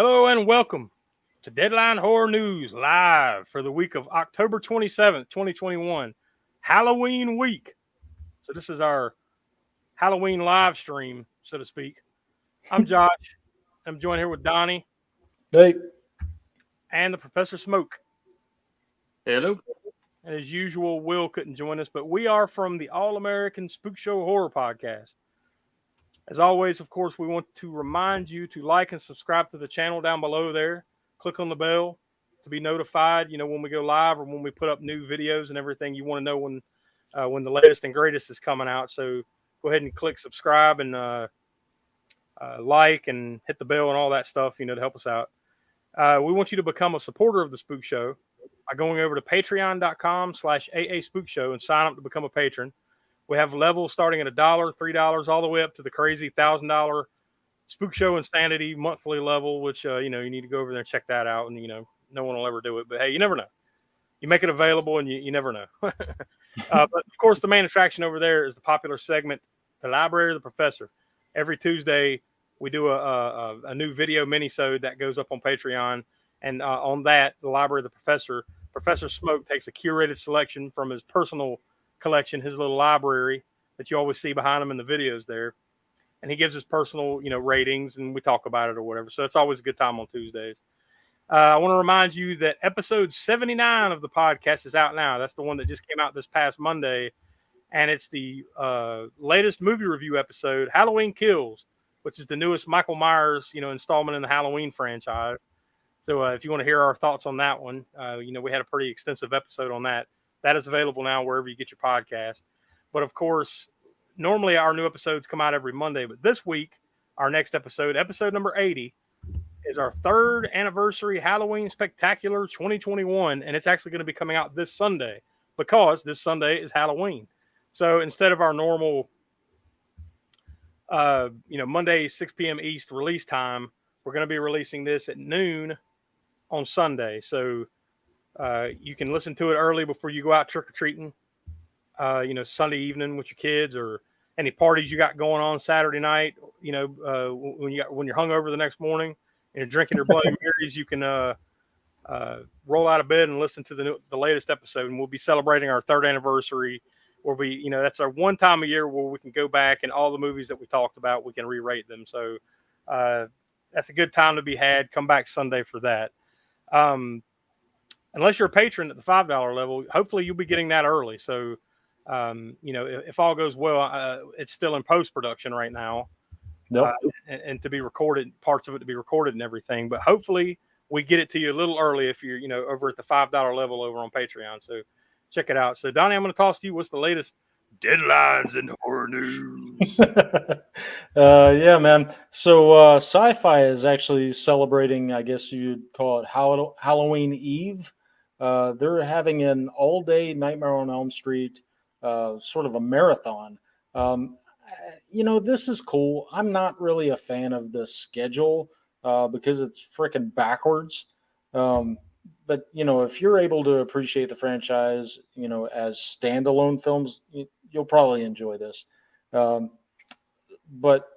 Hello and welcome to Deadline Horror News live for the week of October 27th, 2021, Halloween week. So this is our Halloween live stream, so to speak. I'm Josh. I'm joined here with Donnie. Hey. And the Professor Smoke. Hello. And as usual, Will couldn't join us, but we are from the All-American Spookshow Horror Podcast. As always, of course, we want to remind you to like and subscribe to the channel down below there. Click on the bell to be notified, when we go live or when we put up new videos and everything. You want to know when the latest and greatest is coming out. So go ahead and click subscribe and like and hit the bell and all that stuff, to help us out. We want you to become a supporter of the Spook Show by going over to patreon.com/AA Spook Show and sign up to become a patron. We have levels starting at $1, $3, all the way up to the crazy $1,000 Spook Show Insanity monthly level, which, you need to go over there and check that out. And, no one will ever do it. But, hey, you never know. You make it available and you never know. But, of course, the main attraction over there is the popular segment, The Library of the Professor. Every Tuesday, we do a new video mini-sode that goes up on Patreon. And on that, The Library of the Professor, Professor Smoke takes a curated selection from his personal collection, his little library that you always see behind him in the videos there, and he gives his personal ratings, and we talk about it or whatever. So it's always a good time on Tuesdays. I want to remind you that episode 79 of the podcast is out now. That's the one that just came out this past Monday, and it's the latest movie review episode, Halloween Kills, which is the newest Michael Myers installment in the Halloween franchise. So if you want to hear our thoughts on that one, we had a pretty extensive episode on that. That is available now wherever you get your podcast. But of course, normally our new episodes come out every Monday. But this week, our next episode number 80, is our third anniversary Halloween Spectacular 2021. And it's actually going to be coming out this Sunday because this Sunday is Halloween. So instead of our normal, Monday, 6 p.m. East release time, we're going to be releasing this at noon on Sunday. So you can listen to it early before you go out trick-or-treating, Sunday evening with your kids, or any parties you got going on Saturday night, when you're hungover the next morning and you're drinking your Bloody Marys, you can roll out of bed and listen to the latest episode. And we'll be celebrating our third anniversary, where that's our one time a year where we can go back and all the movies that we talked about, we can re-rate them. So that's a good time to be had. Come back Sunday for that. Unless you're a patron at the $5 level, hopefully you'll be getting that early. So, if all goes well, it's still in post-production right now. Nope. And to be recorded, parts of it to be recorded and everything. But hopefully we get it to you a little early if you're, over at the $5 level over on Patreon. So check it out. So, Donnie, I'm going to toss to you. What's the latest deadlines in horror news? Yeah, man. So Sci-Fi is actually celebrating, I guess you'd call it Halloween Eve. They're having an all-day Nightmare on Elm Street, sort of a marathon. This is cool. I'm not really a fan of the schedule because it's freaking backwards. But, if you're able to appreciate the franchise, as standalone films, you'll probably enjoy this. But,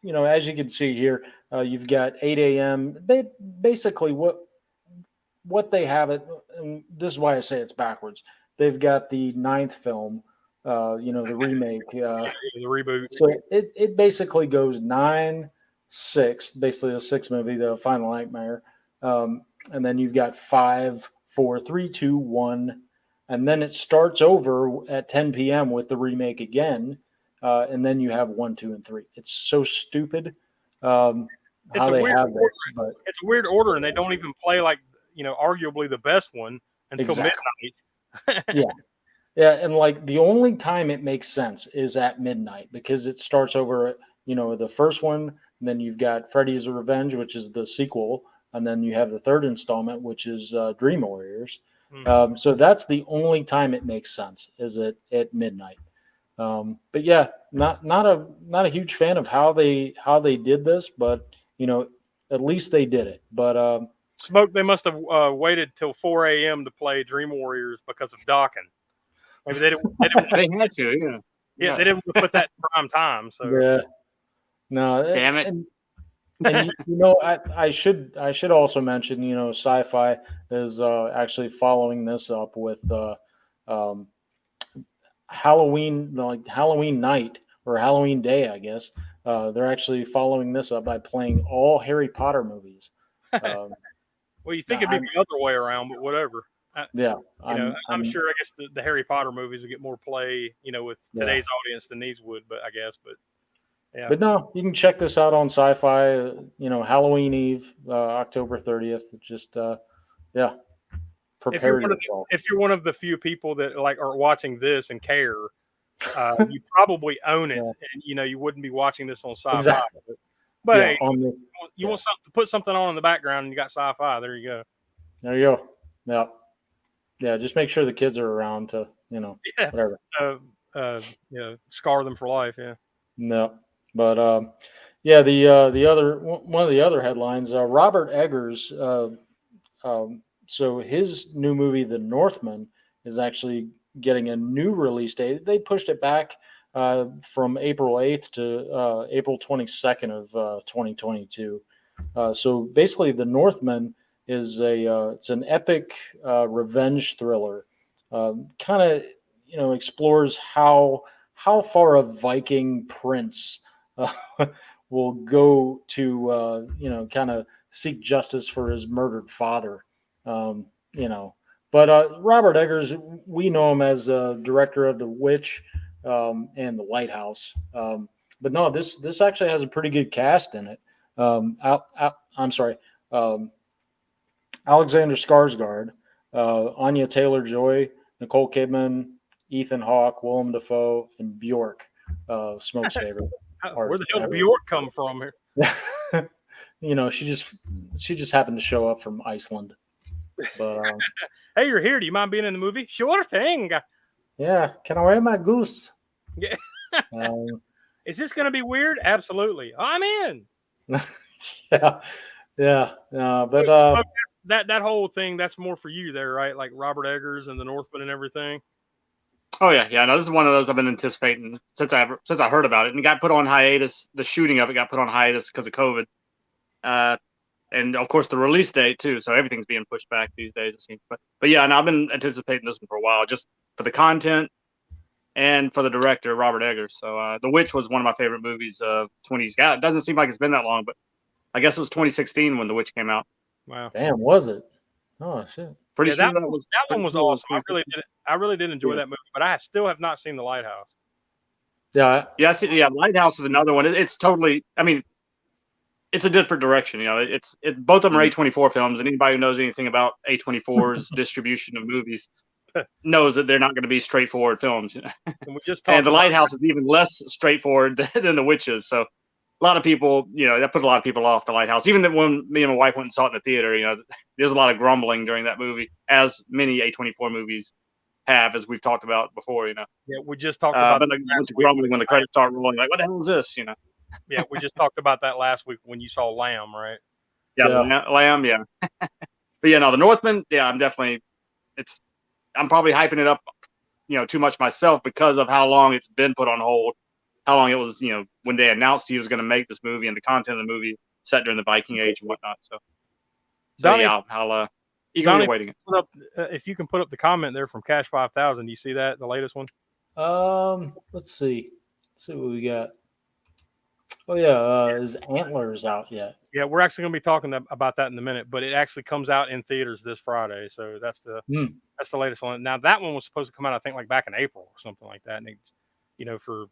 as you can see here, you've got 8 a.m. They basically what they have it, and this is why I say it's backwards. They've got the 9th film, the remake. The reboot. So it basically goes 9, 6, basically the 6th movie, the Final Nightmare. And then you've got 5, 4, 3, 2, 1. And then it starts over at 10 p.m. with the remake again. And then you have 1, 2, and 3. It's so stupid how they have it. But it's a weird order, and they don't even play arguably the best one until midnight. Yeah, and the only time it makes sense is at midnight because it starts over at, the first one, and then you've got Freddy's Revenge, which is the sequel, and then you have the third installment, which is Dream Warriors. Mm-hmm. So that's the only time it makes sense is at midnight. But yeah, not a huge fan of how they did this, but at least they did it. But Smoke, they must have waited till 4 a.m. to play Dream Warriors because of docking. Maybe they didn't. They had to, yeah. They didn't put that in prime time. So yeah, no, damn it. And you know, I should also mention, you know, Sci-Fi is actually following this up with um, Halloween, like Halloween night or Halloween day, I guess. They're actually following this up by playing all Harry Potter movies. Um, Well, you think it'd be the other way around, but whatever. yeah, I'm sure. I guess the Harry Potter movies will get more play, with today's audience than these would. But I guess, yeah. But no, you can check this out on Sci-Fi. You know, Halloween Eve, October 30th. Just yeah, prepare yourself. If you're one of the few people that are watching this and care, you probably own it, and you wouldn't be watching this on Sci-Fi. Exactly. But hey, you want something to put something on in the background, and you got Sci-Fi. There you go. There you go. Yeah. Just make sure the kids are around to whatever. Scar them for life. Yeah. No, but the other one of the other headlines, Robert Eggers. So his new movie, The Northmen, is actually getting a new release date. They pushed it back from April 8th to April 22nd of 2022. So basically, The Northmen is it's an epic revenge thriller. Kind of explores how far a Viking prince will go to kind of seek justice for his murdered father. But Robert Eggers, we know him as director of The Witch and The Lighthouse. But no, this actually has a pretty good cast in it. I'm sorry, Alexander Skarsgård, Anya Taylor-Joy, Nicole Kidman, Ethan Hawke, Willem Dafoe, and Bjork, Smoke's favorite. Where the hell did Bjork come from here? She just happened to show up from Iceland. But hey, you're here. Do you mind being in the movie? Sure thing. Yeah, can I wear my goose? Yeah. Is this going to be weird? Absolutely. I'm in. Yeah. But that whole thing, that's more for you there, right? Like Robert Eggers and the Northmen and everything. Oh yeah. No, this is one of those I've been anticipating since I heard about it, and it got put on hiatus. The shooting of it got put on hiatus because of COVID, and of course the release date too. So everything's being pushed back these days, it seems. But yeah, and I've been anticipating this one for a while, just for the content and for the director, Robert Eggers. So The Witch was one of my favorite movies of 20s. God, it doesn't seem like it's been that long, but I guess it was 2016 when The Witch came out. Wow. Damn, was it? Oh shit. Pretty sure that one was awesome. I really did enjoy that movie, but I still have not seen The Lighthouse. Yeah. Lighthouse is another one. It's totally. I mean, it's a different direction. Both of them are A24 films, and anybody who knows anything about A24's distribution of movies knows that they're not going to be straightforward films. And The Lighthouse is even less straightforward than The Witch is. So a lot of people, that put a lot of people off The Lighthouse. Even when me and my wife went and saw it in the theater, there's a lot of grumbling during that movie, as many A24 movies have, as we've talked about before. Yeah, we just talked about grumbling when the credits start rolling. Like, what the hell is this? Yeah, we just talked about that last week when you saw Lamb, right? Yeah. Lamb. Yeah. But The Northmen. Yeah, I'm probably hyping it up, too much myself because of how long it's been put on hold. How long it was, when they announced he was going to make this movie and the content of the movie set during the Viking Age and whatnot. So Donnie, yeah, I'll eagerly awaiting it. If you can put up the comment there from Cash 5000, do you see that, the latest one? Let's see what we got. Oh yeah, is Antlers out yet? Yeah, we're actually going to be talking about that in a minute, but it actually comes out in theaters this Friday, so that's the latest one. Now that one was supposed to come out, I think, like back in April or something like that, and it, for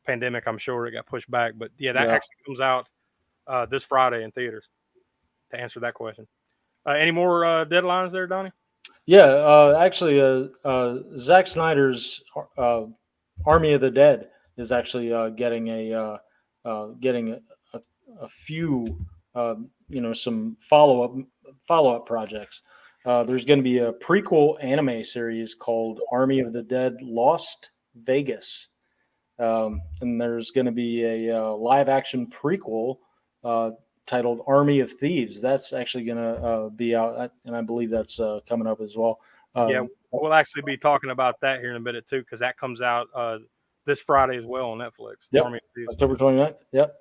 pandemic, I'm sure it got pushed back, but yeah, that actually comes out this Friday in theaters. To answer that question, any more deadlines there, Donnie? Yeah, actually, Zack Snyder's Army of the Dead is actually getting a few some follow-up projects. There's going to be a prequel anime series called Army of the Dead Lost Vegas. And there's going to be a live action prequel titled Army of Thieves. That's actually going to be out, and I believe that's coming up as well. Yeah, we'll actually be talking about that here in a minute too, because that comes out this Friday as well on Netflix. Yep. Army of Thieves. October 29th. Yep.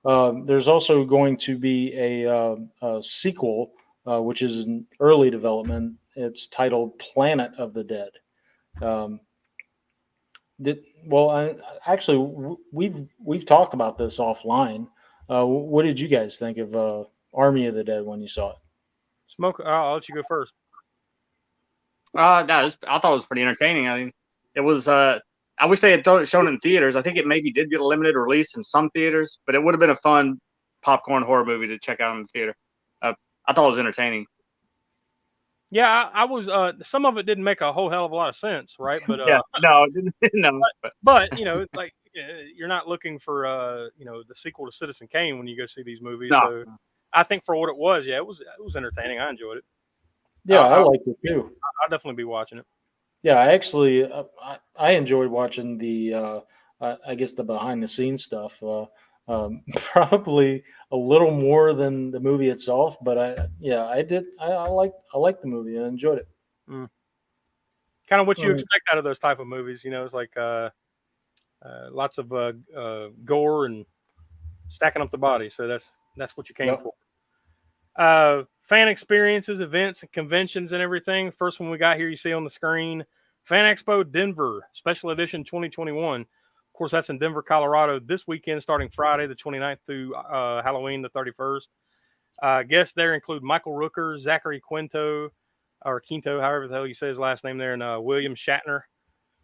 There's also going to be a sequel, which is in early development. It's titled Planet of the Dead. We've talked about this offline. What did you guys think of Army of the Dead when you saw it? Smoke. I'll let you go first. No, I thought it was pretty entertaining. I mean, it was. I wish they had shown it in theaters. I think it maybe did get a limited release in some theaters, but it would have been a fun popcorn horror movie to check out in the theater. I thought it was entertaining. Yeah, I was. Some of it didn't make a whole hell of a lot of sense, right? But Yeah, no, no. but like you're not looking for the sequel to Citizen Kane when you go see these movies. No. So I think for what it was, yeah, it was entertaining. I enjoyed it. Yeah, I liked it too. I'll definitely be watching it. Yeah, I actually I enjoyed watching the I guess the behind the scenes stuff. Probably a little more than the movie itself, but I did. I liked the movie. I enjoyed it. Kind of what you expect out of those type of movies. It's like lots of gore and stacking up the body. So that's what you came for. Fan experiences, events, and conventions and everything. First one we got here, you see on the screen, Fan Expo Denver, Special Edition 2021. Of course, that's in Denver, Colorado this weekend, starting Friday the 29th through Halloween the 31st. Guests there include Michael Rooker, Zachary Quinto, or Quinto, however the hell you say his last name there, and William Shatner.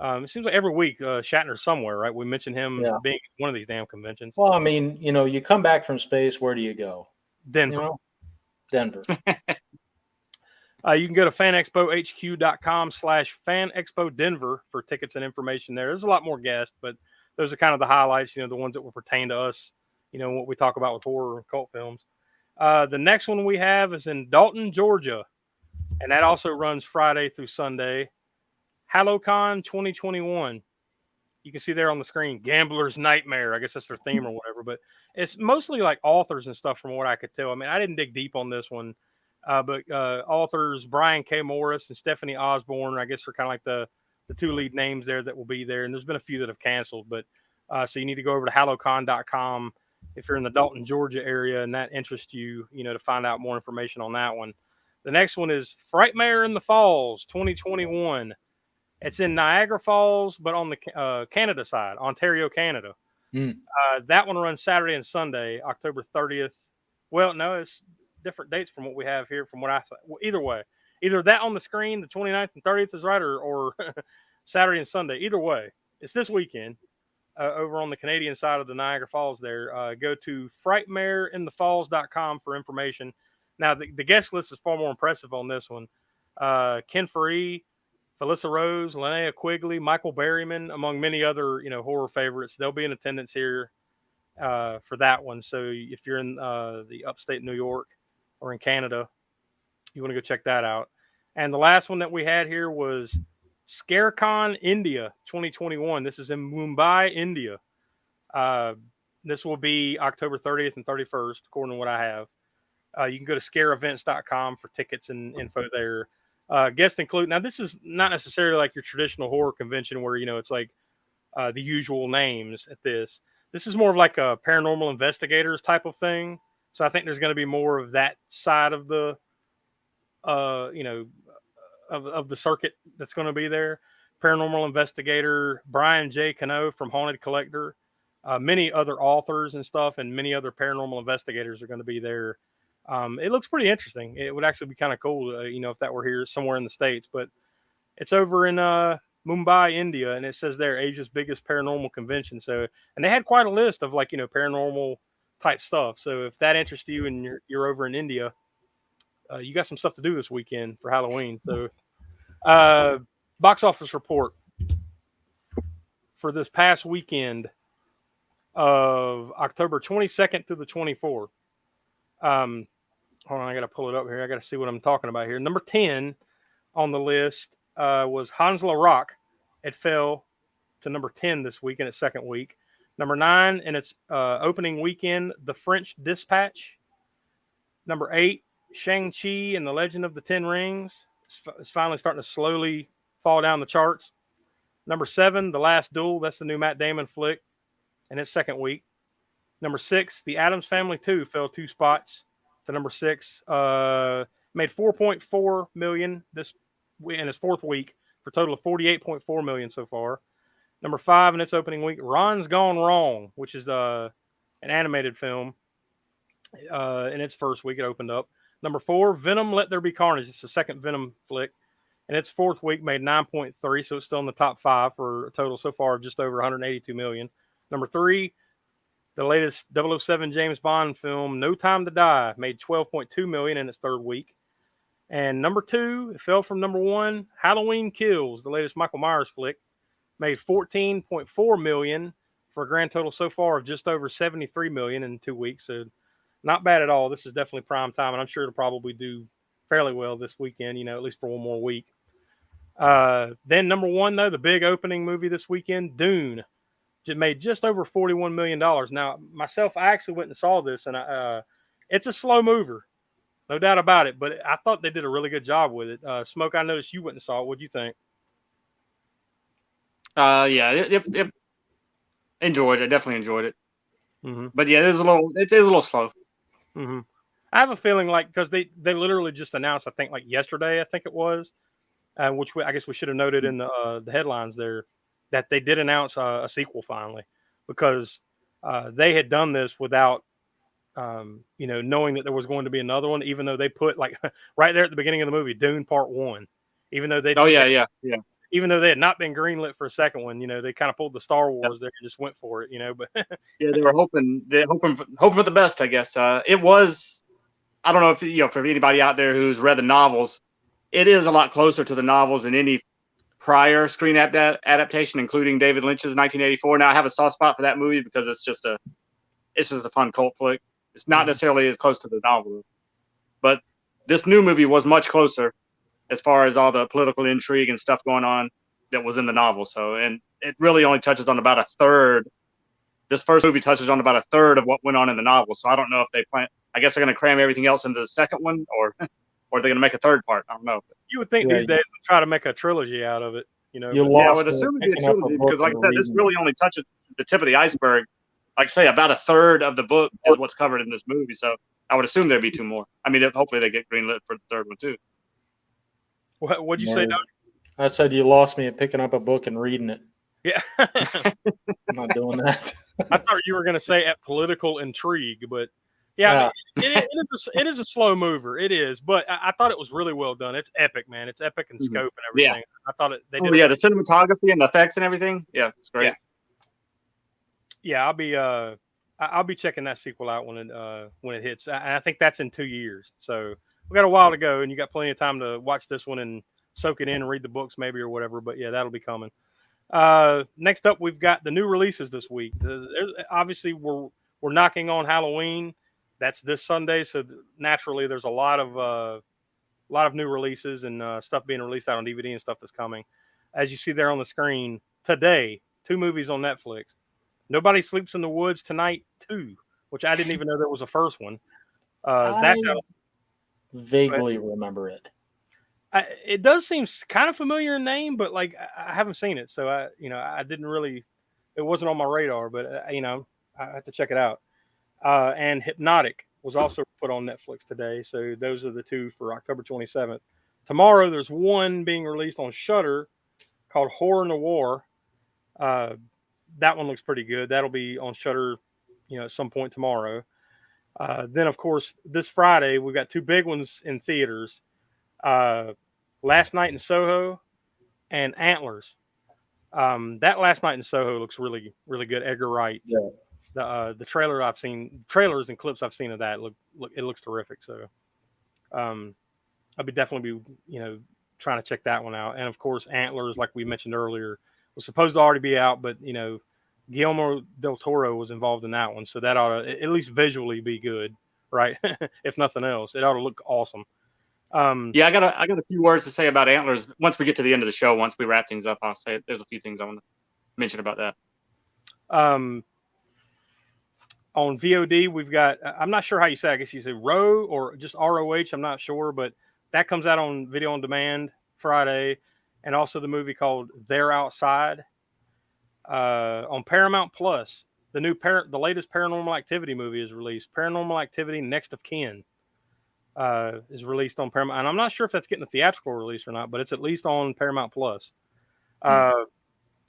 It seems like every week Shatner's somewhere, right? We mention him being at one of these damn conventions. Well, I mean, you come back from space, where do you go? Denver. Denver. You can go to fanexpohq.com/fanexpodenver for tickets and information there. There's a lot more guests, but those are kind of the highlights, the ones that will pertain to us, what we talk about with horror and cult films. The next one we have is in Dalton, Georgia, and that also runs Friday through Sunday. HaloCon 2021. You can see there on the screen, Gambler's Nightmare. I guess that's their theme or whatever, but it's mostly like authors and stuff from what I could tell. I mean, I didn't dig deep on this one, but authors Brian K. Morris and Stephanie Osborne, I guess, are kind of like the two lead names there that will be there. And there's been a few that have canceled, but so you need to go over to halocon.com if you're in the Dalton, Georgia area and that interests you, to find out more information on that one. The next one is Frightmare in the Falls 2021. It's in Niagara Falls, but on the Canada side, Ontario, Canada. That one runs Saturday and Sunday, October 30th. Well, no, it's different dates from what we have here, from what I saw. Well, either way, either that on the screen, the 29th and 30th is right, or Saturday and Sunday. Either way, it's this weekend over on the Canadian side of the Niagara Falls there. Go to frightmareinthefalls.com for information. Now, the guest list is far more impressive on this one. Ken Faree, Felissa Rose, Linnea Quigley, Michael Berryman, among many other, horror favorites. They'll be in attendance here for that one. So if you're in the upstate New York or in Canada, you want to go check that out. And the last one that we had here was ScareCon India 2021. This is in Mumbai, India. This will be October 30th and 31st, according to what I have. You can go to scareevents.com for tickets and info there. Guests include, now this is not necessarily like your traditional horror convention where, it's like the usual names at this. This is more of like a paranormal investigators type of thing. So I think there's going to be more of that side of the, of the circuit that's going to be there. Paranormal investigator Brian J. Cano from Haunted Collector, many other authors and stuff, and many other paranormal investigators are going to be there. It looks pretty interesting. It would actually be kind of cool, if that were here somewhere in the States, but it's over in Mumbai, India. And it says there, Asia's biggest paranormal convention. So, and they had quite a list of paranormal type stuff. So if that interests you and you're over in India, you got some stuff to do this weekend for Halloween. So, box office report for this past weekend of October 22nd through the 24th. Hold on, I got to pull it up here. I got to see what I'm talking about here. Number 10 on the list was Hansla Rock. It fell to number 10 this week in its second week. Number 9 in its opening weekend, The French Dispatch. Number 8, Shang-Chi and the Legend of the Ten Rings. It's finally starting to slowly fall down the charts. Number 7, The Last Duel. That's the new Matt Damon flick in its second week. Number 6, The Addams Family 2 fell 2 spots to number 6. Made $4.4 million in its fourth week for a total of $48.4 million so far. Number 5 in its opening week, Ron's Gone Wrong, which is an animated film. In its first week, it opened up. Number 4, Venom: Let There Be Carnage. It's the second Venom flick. In its fourth week, made 9.3, so it's still in the top 5 for a total so far of just over $182 million. Number 3, the latest 007 James Bond film, No Time to Die, made $12.2 million in its third week. And number 2, it fell from number 1, Halloween Kills, the latest Michael Myers flick, made $14.4 million for a grand total so far of just over $73 million in 2 weeks. So not bad at all. This is definitely prime time, and I'm sure it'll probably do fairly well this weekend, at least for one more week. Then number 1, though, the big opening movie this weekend, Dune, made just over $41 million. Now, myself, I actually went and saw this, and it's a slow mover, no doubt about it, but I thought they did a really good job with it. Smoke, I noticed you went and saw it. What'd you think? Yeah, enjoyed it. Definitely enjoyed it. Mm-hmm. But yeah, it is a little slow. Mm-hmm. I have a feeling because they literally just announced, I think yesterday, I think it was, which I guess we should have noted in the headlines there, that they did announce a sequel finally, because they had done this without, knowing that there was going to be another one, even though they put right there at the beginning of the movie, Dune Part 1, even though yeah. Even though they had not been greenlit for a second one, they kind of pulled the Star Wars there and just went for it, But yeah, they were hoping for the best, I guess. It was, I don't know if for anybody out there who's read the novels, it is a lot closer to the novels than any prior screen adaptation, including David Lynch's 1984. Now, I have a soft spot for that movie because it's just a fun cult flick. It's not necessarily as close to the novel, but this new movie was much closer as far as all the political intrigue and stuff going on that was in the novel. So, and it really only touches on about a third. This first movie touches on about a third of what went on in the novel. So I don't know if they plan. I guess they're going to cram everything else into the second one, or they're going to make a third part. I don't know. You would think these days they try to make a trilogy out of it, Yeah, I would assume it'd be a trilogy because, like I said, this really only touches the tip of the iceberg. Like I say, about a third of the book is what's covered in this movie. So I would assume there'd be 2 more. I mean, hopefully they get greenlit for the third one too. What'd you say, Doug? I said you lost me at picking up a book and reading it. Yeah. I'm not doing that. I thought you were going to say at political intrigue, but yeah, it is a slow mover. It is, but I thought it was really well done. It's epic, man. It's epic in scope and everything. Yeah. I thought they did. The cinematography and the effects and everything. Yeah, it's great. Yeah, I'll be checking that sequel out when it hits. I think that's in 2 years. So we got a while to go, and you got plenty of time to watch this one and soak it in and read the books maybe or whatever. But yeah, that'll be coming. Next up, we've got the new releases this week. Obviously, we're knocking on Halloween. That's this Sunday, so naturally, there's a lot of new releases and stuff being released out on DVD and stuff that's coming. As you see there on the screen today, 2 movies on Netflix. Nobody Sleeps in the Woods Tonight 2, which I didn't even know there was a first one. That's out. Vaguely remember it. It does seem kind of familiar in name, but I haven't seen it, so I didn't really. It wasn't on my radar, but I have to check it out. And Hypnotic was also put on Netflix today, so those are the 2 for October 27th. Tomorrow, there's one being released on Shudder called Horror Noir. That one looks pretty good. That'll be on Shudder, at some point tomorrow. Then, of course, this Friday, we've got 2 big ones in theaters. Last Night in Soho and Antlers. That Last Night in Soho looks really, really good. Edgar Wright. Yeah. The trailers and clips I've seen of that it looks terrific. So, I'll be definitely trying to check that one out. And of course, Antlers, like we mentioned earlier, was supposed to already be out, but Guillermo del Toro was involved in that one, so that ought to at least visually be good, right? If nothing else, it ought to look awesome. Yeah, I got a few words to say about Antlers. Once we get to the end of the show, once we wrap things up, I'll say it. There's a few things I want to mention about that. On VOD, we've got, I'm not sure how you say it. I guess you say ROH or just ROH. I'm not sure, but that comes out on video on demand Friday. And also the movie called They're Outside. On Paramount Plus, the latest Paranormal Activity movie is released. Paranormal Activity: Next of Kin is released on Paramount, and I'm not sure if that's getting a theatrical release or not, but it's at least on Paramount Plus.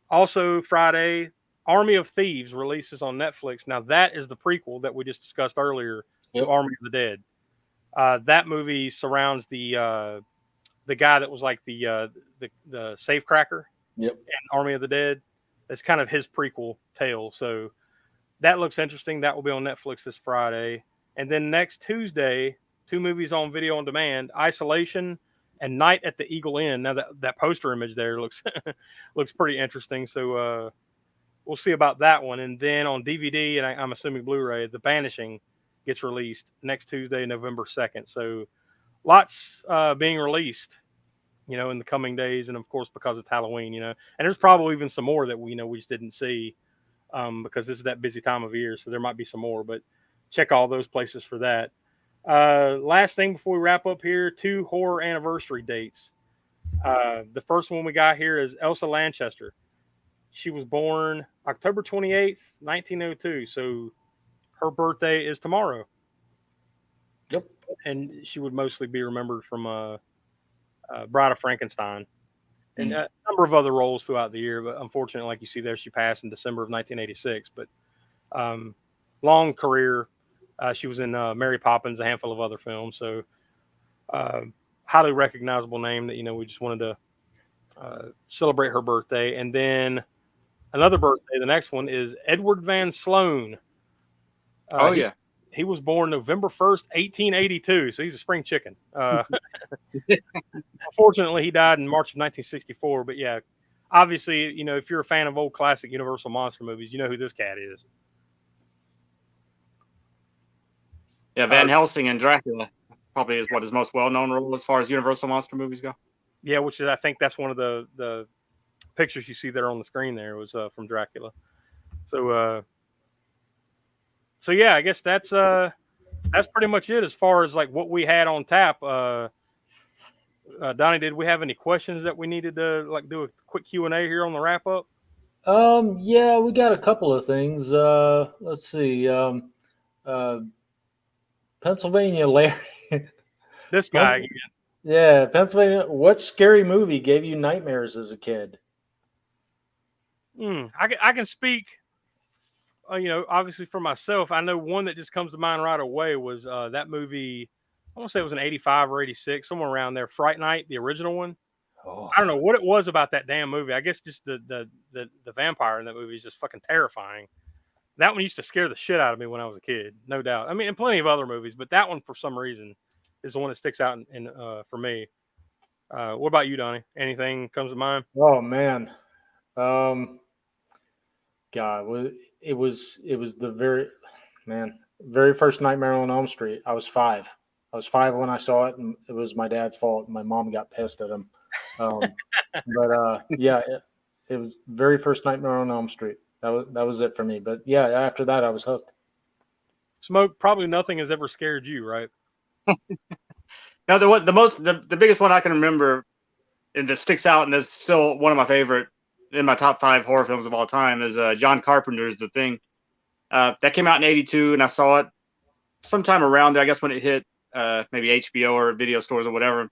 Also Friday, Army of Thieves releases on Netflix. Now that is the prequel that we just discussed earlier to Army of the Dead. That movie surrounds the guy that was like the safecracker in Army of the Dead. That's kind of his prequel tale. So that looks interesting. That will be on Netflix this Friday. And then next Tuesday, 2 movies on video on demand: Isolation and Night at the Eagle Inn. Now that poster image there looks looks pretty interesting. So we'll see about that one. And then on DVD, and I'm assuming Blu-ray, The Banishing gets released next Tuesday, November 2nd. So lots being released, in the coming days. And of course, because it's Halloween, and there's probably even some more that we just didn't see because this is that busy time of year. So there might be some more, but check all those places for that. Last thing before we wrap up here, 2 horror anniversary dates. The first one we got here is Elsa Lanchester. She was born October 28th, 1902. So her birthday is tomorrow. Yep. And she would mostly be remembered from Bride of Frankenstein and a number of other roles throughout the year. But unfortunately, like you see there, she passed in December of 1986. But long career. She was in Mary Poppins, a handful of other films. So highly recognizable name that, we just wanted to celebrate her birthday. And then another birthday, the next one is Edward Van Sloan. He was born November 1st, 1882. So he's a spring chicken. Unfortunately, he died in March of 1964. But yeah, obviously, if you're a fan of old classic Universal monster movies, you know who this cat is. Yeah, Van Helsing and Dracula probably is what his most well-known role as far as Universal monster movies go. Yeah, which is, I think that's one of the pictures you see there on the screen there was from Dracula. So yeah, I guess that's pretty much it as far as like what we had on tap. Donnie, did we have any questions that we needed to like do a quick Q&A here on the wrap up? Yeah, we got a couple of things. Let's see. Pennsylvania Larry. This guy again. Yeah, Pennsylvania. What scary movie gave you nightmares as a kid? I can speak, obviously for myself. I know one that just comes to mind right away was that movie. I want to say it was an 85 or 86, somewhere around there. Fright Night, the original one. Oh. I don't know what it was about that damn movie. I guess just the vampire in that movie is just fucking terrifying. That one used to scare the shit out of me when I was a kid, no doubt. I mean, and plenty of other movies, but that one for some reason is the one that sticks out in for me. What about you, Donnie? Anything comes to mind? Oh man, God, it was the very first Nightmare on Elm Street. I was 5. I was 5 when I saw it, and it was my dad's fault. My mom got pissed at him. Yeah, it was very first Nightmare on Elm Street. That was it for me. But yeah, after that, I was hooked. Smoke, probably nothing has ever scared you, right? Now, the biggest one I can remember, and that sticks out, and is still one of my favorite in my top 5 horror films of all time, is John Carpenter's The Thing. That came out in '82, and I saw it sometime around there. I guess when it hit maybe HBO or video stores or whatever.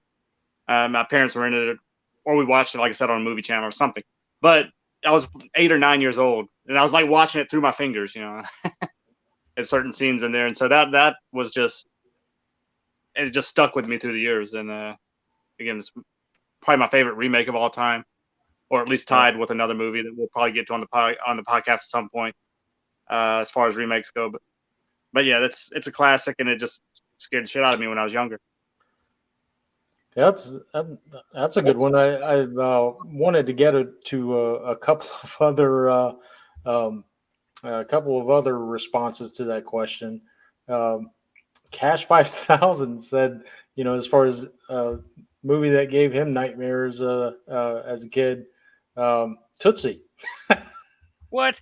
My parents rented it, or we watched it, like I said, on a movie channel or something. But I was 8 or 9 years old, and I was like watching it through my fingers, at certain scenes in there. And so that was it just stuck with me through the years. And again, it's probably my favorite remake of all time, or at least tied with another movie that we'll probably get to on the podcast at some point, as far as remakes go. But yeah, it's a classic, and it just scared the shit out of me when I was younger. That's a good one. I wanted to get to a couple of other responses to that question. Cash 5000 said, as far as movie that gave him nightmares as a kid, Tootsie. What?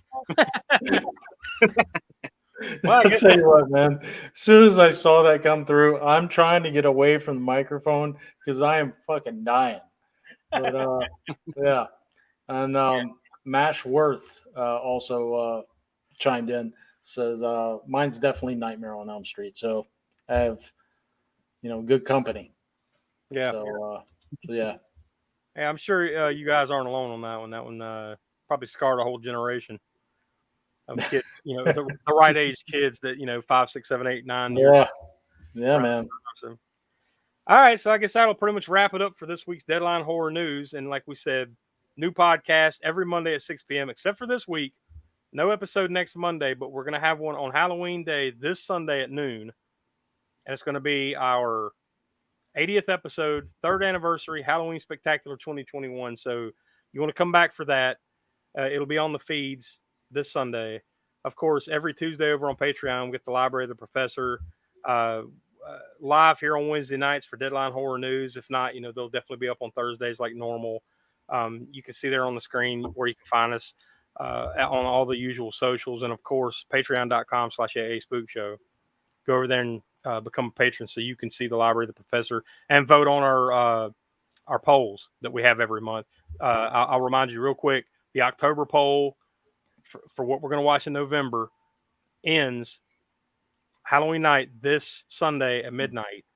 Well, I'll tell you what, man. As soon as I saw that come through, I'm trying to get away from the microphone because I am fucking dying. But yeah, and Mash Worth also chimed in, says mine's definitely Nightmare on Elm Street. So I have, good company. Yeah. So yeah. Hey, I'm sure you guys aren't alone on that one. That one probably scarred a whole generation of kids, the right age kids that, 5, 6, 7, 8, 9 years. Yeah, man. So, all right. So I guess that'll pretty much wrap it up for this week's Deadline Horror News. And like we said, new podcast every Monday at 6 p.m., except for this week. No episode next Monday, but we're going to have one on Halloween Day this Sunday at noon. And it's going to be our 80th episode, 3rd anniversary, Halloween Spectacular 2021. So you want to come back for that. It'll be on the feeds this Sunday. Of course, every Tuesday over on Patreon, we get the Library of the Professor live here on Wednesday nights for Deadline Horror News. If not, they'll definitely be up on Thursdays like normal. You can see there on the screen where you can find us on all the usual socials. And, of course, patreon.com/AA Spookshow. Go over there and become a patron so you can see the Library of the Professor and vote on our polls that we have every month. I'll remind you real quick, the October poll for what we're going to watch in November ends Halloween night this Sunday at midnight.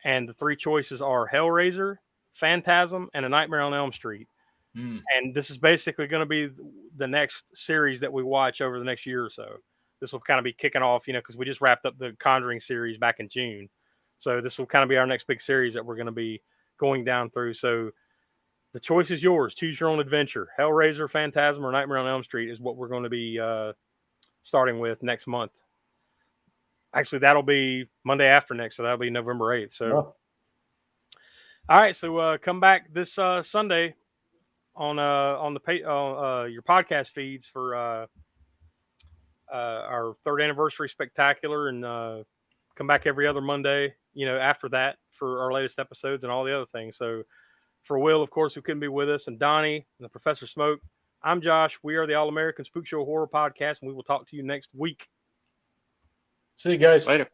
And the 3 choices are Hellraiser, Phantasm, and A Nightmare on Elm Street. And this is basically going to be the next series that we watch over the next year or so. This will kind of be kicking off, because we just wrapped up the Conjuring series back in June. So this will kind of be our next big series that we're going to be going down through. So the choice is yours. Choose your own adventure. Hellraiser, Phantasm, or Nightmare on Elm Street is what we're going to be starting with next month. Actually, that'll be Monday after next, so that'll be November 8th. So, All right, so come back this Sunday on your podcast feeds for our 3rd anniversary spectacular, and come back every other Monday, after that for our latest episodes and all the other things. So for Will, of course, who couldn't be with us, and Donnie and the Professor Smoke, I'm Josh. We are the All-American Spookshow Horror Podcast, and we will talk to you next week. See you guys later.